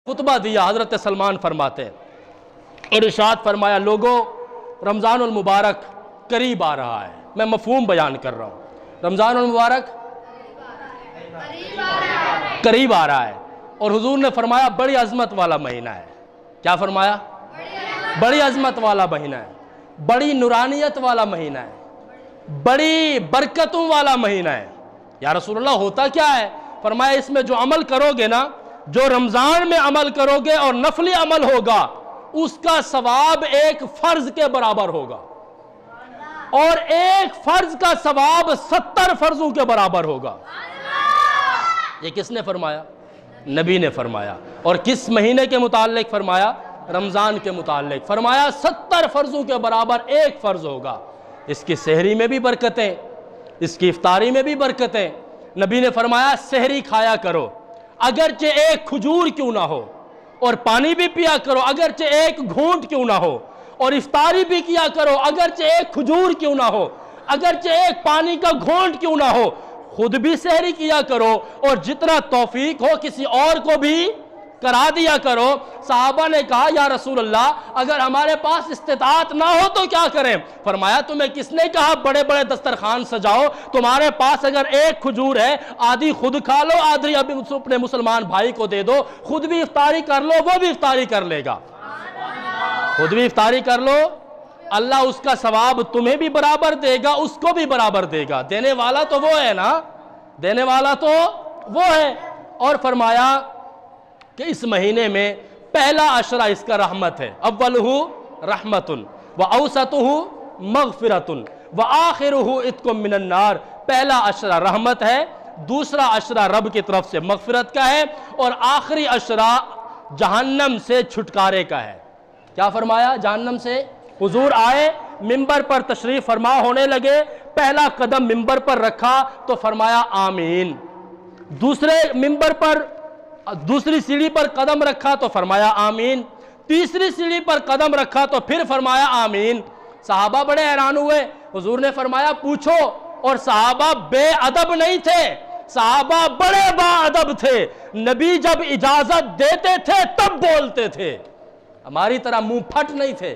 خطبہ دیا حضرت سلمان فرماتے ہیں اور ارشاد فرمایا لوگوں رمضان المبارک قریب آ رہا ہے. میں مفہوم بیان کر رہا ہوں. رمضان المبارک قریب آ رہا ہے اور حضور نے فرمایا بڑی عظمت والا مہینہ ہے. کیا فرمایا؟ بڑی عظمت والا مہینہ ہے, بڑی نورانیت والا مہینہ ہے, بڑی برکتوں والا مہینہ ہے. یا رسول اللہ ہوتا کیا ہے؟ فرمایا اس میں جو عمل کرو گے نا, جو رمضان میں عمل کرو گے اور نفلی عمل ہوگا اس کا ثواب ایک فرض کے برابر ہوگا, اور ایک فرض کا ثواب 70 فرضوں کے برابر ہوگا. یہ کس نے فرمایا؟ نبی نے فرمایا. اور کس مہینے کے متعلق فرمایا؟ رمضان کے متعلق. فرمایا 70 فرضوں کے برابر ایک فرض ہوگا. اس کی سحری میں بھی برکتیں, اس کی افطاری میں بھی برکتیں. نبی نے فرمایا سحری کھایا کرو اگرچہ ایک کھجور کیوں نہ ہو, اور پانی بھی پیا کرو اگرچہ ایک گھونٹ کیوں نہ ہو, اور افطاری بھی کیا کرو اگرچہ ایک کھجور کیوں نہ ہو, اگرچہ ایک پانی کا گھونٹ کیوں نہ ہو. خود بھی سحری کیا کرو اور جتنا توفیق ہو کسی اور کو بھی کرا دیا کرو. صحابہ نے کہا یا رسول اللہ اگر ہمارے پاس استطاعت نہ ہو تو کیا کریں؟ فرمایا تمہیں کس نے کہا بڑے بڑے دسترخوان سجاؤ؟ تمہارے پاس اگر ایک کھجور ہے آدھی خود کھا لو, آدھی اپنے مسلمان بھائی کو دے دو, خود بھی افطاری کر لو, وہ بھی افطاری کر لے گا. خود بھی افطاری کر لو, اللہ اس کا ثواب تمہیں بھی برابر دے گا, اس کو بھی برابر دے گا. دینے والا تو وہ ہے نا, دینے والا تو وہ ہے. اور فرمایا کہ اس مہینے میں پہلا عشرہ اس کا رحمت ہے. اولہ رحمت واوسطہ مغفرت وآخرہ عتق من النار. پہلا عشرہ رحمت ہے, دوسرا عشرہ رب کی طرف سے مغفرت کا ہے, اور آخری عشرہ جہنم سے چھٹکارے کا ہے. کیا فرمایا؟ جہنم سے. حضور آئے منبر پر تشریف فرما ہونے لگے, پہلا قدم منبر پر رکھا تو فرمایا آمین. دوسرے منبر پر دوسری سیڑھی پر قدم رکھا تو فرمایا آمین. تیسری سیڑھی پر قدم رکھا تو پھر فرمایا آمین. صحابہ بڑے حیران ہوئے. حضور نے فرمایا پوچھو, اور صحابہ بے ادب نہیں تھے, صحابہ بڑے با ادب تھے. نبی جب اجازت دیتے تھے تب بولتے تھے, ہماری طرح منہ پھٹ نہیں تھے.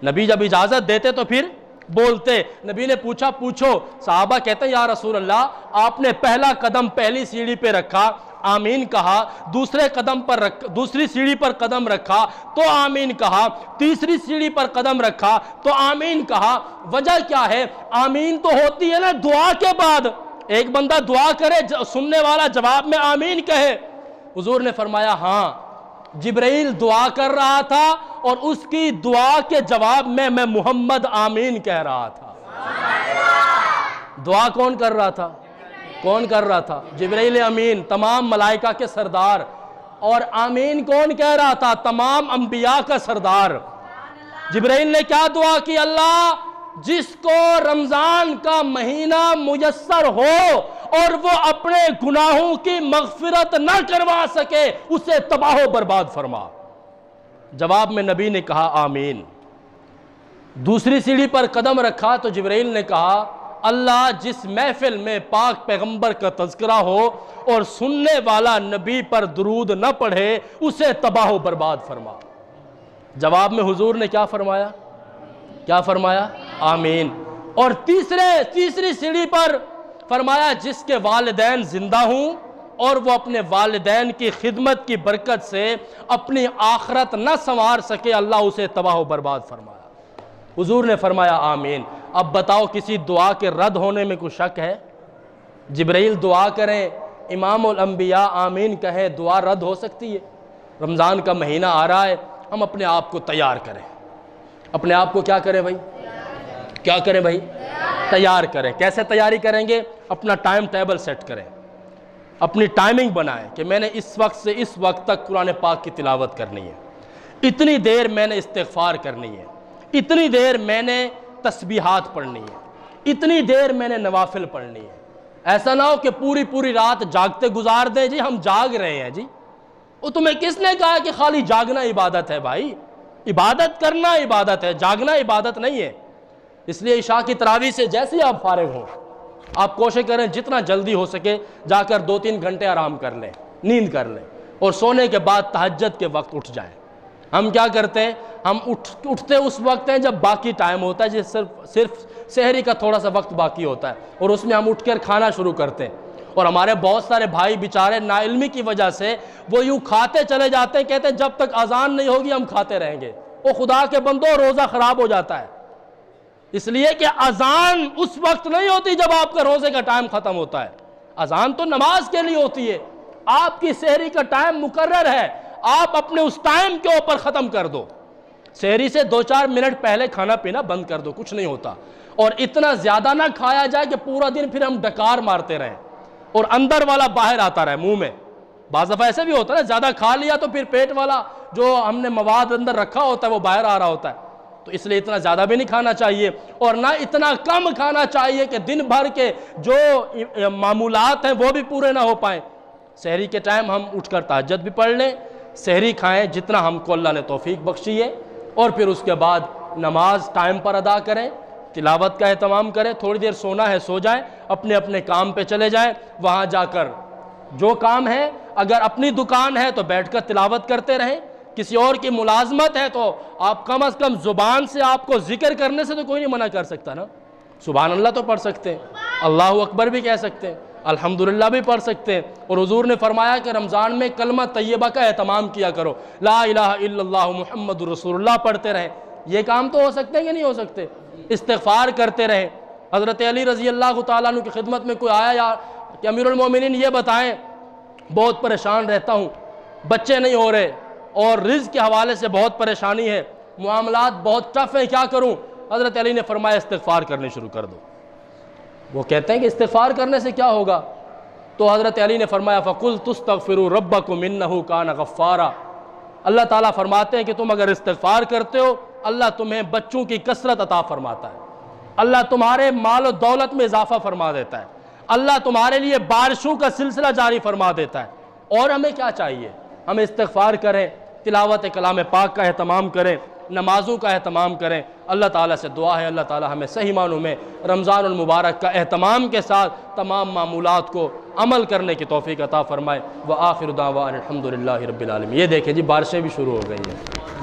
نبی جب اجازت دیتے تو پھر بولتے. نبی نے پوچھا پوچھو. صحابہ کہتے ہیں یا رسول اللہ آپ نے پہلا قدم پہلی سیڑھی پہ رکھا آمین کہا, دوسری سیڑھی پر قدم رکھا تو آمین کہا, تیسری سیڑھی پر قدم رکھا تو آمین کہا. وجہ کیا ہے؟ آمین تو ہوتی ہے نا دعا کے بعد. ایک بندہ دعا کرے, سننے والا جواب میں آمین کہے. حضور نے فرمایا ہاں, جبرائیل دعا کر رہا تھا اور اس کی دعا کے جواب میں محمد آمین کہہ رہا تھا. دعا کون کر رہا تھا؟ کون کر رہا تھا؟ جبرائیل امین, تمام ملائکہ کے سردار. اور آمین کون کہہ رہا تھا؟ تمام انبیاء کا سردار. جبرائیل نے کیا دعا کی؟ اللہ جس کو رمضان کا مہینہ میسر ہو اور وہ اپنے گناہوں کی مغفرت نہ کروا سکے اسے تباہ و برباد فرما. جواب میں نبی نے کہا آمین. دوسری سیڑھی پر قدم رکھا تو جبرائیل نے کہا اللہ جس محفل میں پاک پیغمبر کا تذکرہ ہو اور سننے والا نبی پر درود نہ پڑھے اسے تباہ و برباد فرما. جواب میں حضور نے کیا فرمایا؟ کیا فرمایا؟ آمین. اور تیسری سیڑھی پر فرمایا جس کے والدین زندہ ہوں اور وہ اپنے والدین کی خدمت کی برکت سے اپنی آخرت نہ سنوار سکے اللہ اسے تباہ و برباد فرمایا. حضور نے فرمایا آمین. اب بتاؤ کسی دعا کے رد ہونے میں کوئی شک ہے؟ جبرائیل دعا کریں, امام الانبیاء آمین کہیں, دعا رد ہو سکتی ہے؟ رمضان کا مہینہ آ رہا ہے, ہم اپنے آپ کو تیار کریں. اپنے آپ کو کیا کریں بھائی؟ کیا کریں بھائی؟ تیار کریں. کیسے تیاری کریں گے؟ اپنا ٹائم ٹیبل سیٹ کریں, اپنی ٹائمنگ بنائیں کہ میں نے اس وقت سے اس وقت تک قرآن پاک کی تلاوت کرنی ہے, اتنی دیر میں نے استغفار کرنی ہے, اتنی دیر میں نے تسبیحات پڑھنی ہے, اتنی دیر میں نے نوافل پڑھنی ہے. ایسا نہ ہو کہ پوری رات جاگتے گزار دیں. جی ہم جاگ رہے ہیں. جی وہ تمہیں کس نے کہا کہ خالی جاگنا عبادت ہے؟ بھائی عبادت کرنا عبادت ہے, جاگنا عبادت نہیں ہے. اس لیے عشاء کی تراویح سے جیسے آپ فارغ ہوں آپ کوشش کریں جتنا جلدی ہو سکے جا کر 2-3 گھنٹے آرام کر لیں, نیند کر لیں, اور سونے کے بعد تہجد کے وقت اٹھ جائیں۔ ہم کیا کرتے ہیں؟ ہم اٹھتے اس وقت ہیں جب باقی ٹائم ہوتا ہے، جس صرف سحری کا تھوڑا سا وقت باقی ہوتا ہے، اور اس میں ہم اٹھ کر کھانا شروع کرتے ہیں۔ اور ہمارے بہت سارے بھائی بیچارے نا علمی کی وجہ سے وہ یوں کھاتے چلے جاتے ہیں، کہتے ہیں جب تک اذان نہیں ہوگی ہم کھاتے رہیں گے۔ وہ خدا کے بندوں، روزہ خراب ہو جاتا ہے، اس لیے کہ اذان اس وقت نہیں ہوتی جب آپ کا روزے کا ٹائم ختم ہوتا ہے۔ اذان تو نماز کے لیے ہوتی ہے، آپ کی سحری کا ٹائم مقرر ہے، آپ اپنے اس ٹائم کے اوپر ختم کر دو۔ سحری سے 2-4 منٹ پہلے کھانا پینا بند کر دو، کچھ نہیں ہوتا۔ اور اتنا زیادہ نہ کھایا جائے کہ پورا دن پھر ہم ڈکار مارتے رہیں اور اندر والا باہر آتا رہے منہ میں۔ بعض دفعہ ایسے بھی ہوتا ہے نا، زیادہ کھا لیا تو پھر پیٹ والا جو ہم نے مواد اندر رکھا ہوتا ہے وہ باہر آ رہا ہوتا ہے۔ تو اس لیے اتنا زیادہ بھی نہیں کھانا چاہیے، اور نہ اتنا کم کھانا چاہیے کہ دن بھر کے جو معمولات ہیں وہ بھی پورے نہ ہو پائیں۔ سحری کے ٹائم ہم اٹھ کر تہجد بھی پڑھ لیں، سحری کھائیں جتنا ہم کو اللہ نے توفیق بخشی ہے، اور پھر اس کے بعد نماز ٹائم پر ادا کریں، تلاوت کا اہتمام کریں۔ تھوڑی دیر سونا ہے سو جائیں، اپنے اپنے کام پہ چلے جائیں، وہاں جا کر جو کام ہے، اگر اپنی دکان ہے تو بیٹھ کر تلاوت کرتے رہیں، کسی اور کی ملازمت ہے تو آپ کم از کم زبان سے آپ کو ذکر کرنے سے تو کوئی نہیں منع کر سکتا نا۔ سبحان اللہ تو پڑھ سکتے ہیں، اللہ اکبر بھی کہہ سکتے ہیں، الحمدللہ بھی پڑھ سکتے ہیں، اور حضور نے فرمایا کہ رمضان میں کلمہ طیبہ کا اہتمام کیا کرو، لا الہ الا اللہ محمد رسول اللہ پڑھتے رہیں۔ یہ کام تو ہو سکتے ہیں کہ نہیں ہو سکتے؟ استغفار کرتے رہیں۔ حضرت علی رضی اللہ تعالیٰ عنہ کی خدمت میں کوئی آیا یا کہ امیر المومنین یہ بتائیں بہت پریشان رہتا ہوں، بچے نہیں ہو رہے اور رزق کے حوالے سے بہت پریشانی ہے، معاملات بہت ٹف ہیں، کیا کروں؟ حضرت علی نے فرمایا استغفار کرنے شروع کر دو۔ وہ کہتے ہیں کہ استغفار کرنے سے کیا ہوگا؟ تو حضرت علی نے فرمایا فَقُلْتُ اسْتَغْفِرُوا رَبَّكُمْ إِنَّهُ كَانَ غَفَّارًا۔ اللہ تعالیٰ فرماتے ہیں کہ تم اگر استغفار کرتے ہو، اللہ تمہیں بچوں کی کثرت عطا فرماتا ہے، اللہ تمہارے مال و دولت میں اضافہ فرما دیتا ہے، اللہ تمہارے لیے بارشوں کا سلسلہ جاری فرما دیتا ہے۔ اور ہمیں کیا چاہیے؟ ہم استغفار کریں، تلاوت کلام پاک کا اہتمام کریں، نمازوں کا اہتمام کریں۔ اللہ تعالیٰ سے دعا ہے اللہ تعالیٰ ہمیں صحیح معنوں میں رمضان المبارک کا اہتمام کے ساتھ تمام معمولات کو عمل کرنے کی توفیق عطا فرمائے۔ وآخر دعوانا الحمدللہ رب العالمین۔ یہ دیکھیں جی بارشیں بھی شروع ہو گئی ہیں۔